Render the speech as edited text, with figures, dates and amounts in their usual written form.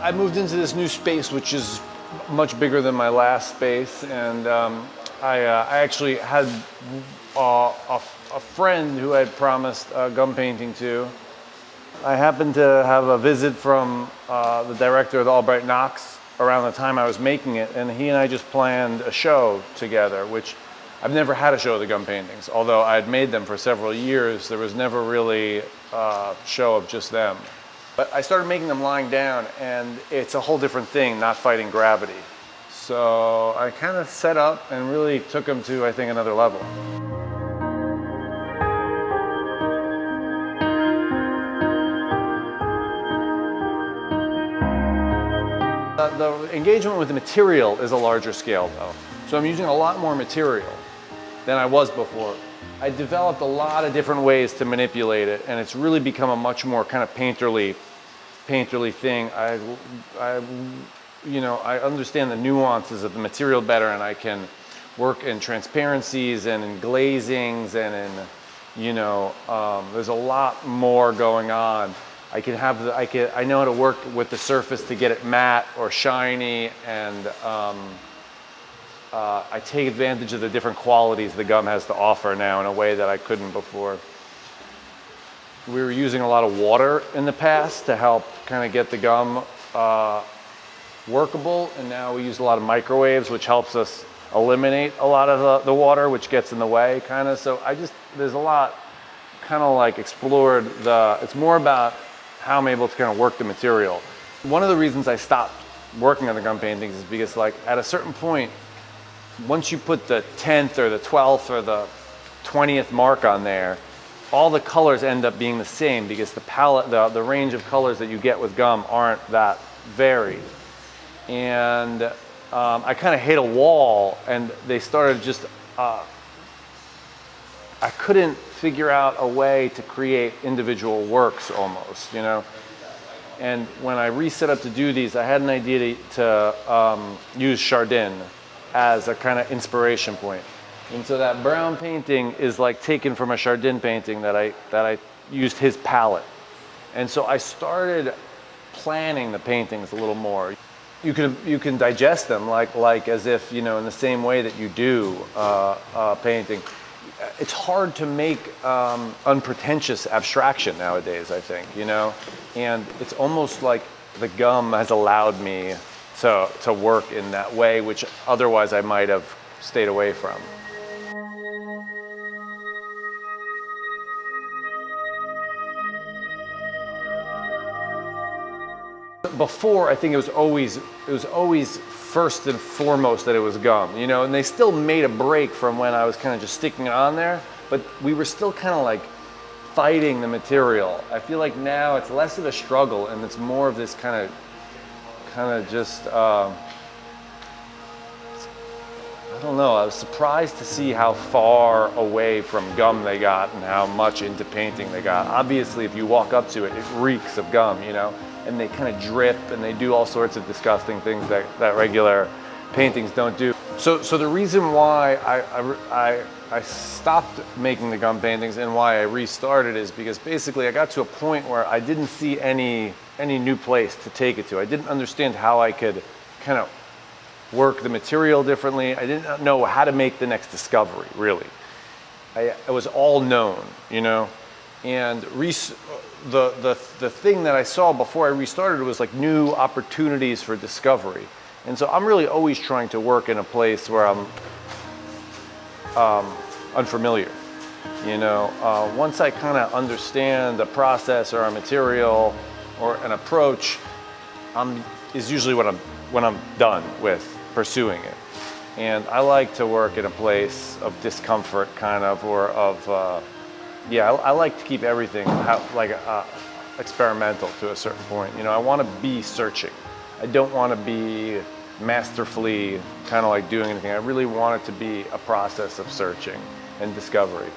I moved into this new space, which is much bigger than my last space, and I actually had a friend who I had promised gum painting to. I happened to have a visit from the director of the Albright Knox around the time I was making it, and he and I just planned a show together, which I've never had a show of the gum paintings. Although I had made them for several years, there was never really a show of just them. But I started making them lying down, and it's a whole different thing, not fighting gravity. So I kind of set up and really took them to, I think, another level. The engagement with the material is a larger scale though. So I'm using a lot more material than I was before. I developed a lot of different ways to manipulate it, and it's really become a much more kind of painterly thing. I understand the nuances of the material better, and I can work in transparencies and in glazings and in, there's a lot more going on. I know how to work with the surface to get it matte or shiny, and I take advantage of the different qualities the gum has to offer now in a way that I couldn't before. We were using a lot of water in the past to help kind of get the gum workable, and now we use a lot of microwaves, which helps us eliminate a lot of the water, which gets in the way kind of. So there's a lot kind of like explored it's more about how I'm able to kind of work the material. One of the reasons I stopped working on the gum paintings is because, like, at a certain point, once you put the 10th or the 12th or the 20th mark on there, all the colors end up being the same because the palette, the range of colors that you get with gum aren't that varied. And I kind of hit a wall, and they started just, I couldn't figure out a way to create individual works almost, And when I reset up to do these, I had an idea to use Chardin as a kind of inspiration point. And so that brown painting is like taken from a Chardin painting that I used his palette. And so I started planning the paintings a little more. You can digest them like as if, in the same way that you do painting. It's hard to make unpretentious abstraction nowadays, I think, and it's almost like the gum has allowed me to work in that way, which otherwise I might have stayed away from. Before, I think it was always first and foremost that it was gum, and they still made a break from when I was kind of just sticking it on there, but we were still kind of like fighting the material. I feel like now it's less of a struggle, and it's more of this kind of just, I don't know, I was surprised to see how far away from gum they got and how much into painting they got. Obviously, if you walk up to it, it reeks of gum, and they kind of drip, and they do all sorts of disgusting things that regular paintings don't do. So the reason why I stopped making the gum paintings and why I restarted is because basically I got to a point where I didn't see any new place to take it to. I didn't understand how I could kind of work the material differently. I didn't know how to make the next discovery, really. It was all known, and the thing that I saw before I restarted was like new opportunities for discovery. And so I'm really always trying to work in a place where I'm unfamiliar. Once I kind of understand the process or a material or an approach, is usually when I'm done with pursuing it. And I like to work in a place of discomfort, kind of, or of I like to keep everything experimental to a certain point. I want to be searching. I don't want to be masterfully kind of like doing anything. I really want it to be a process of searching and discovery.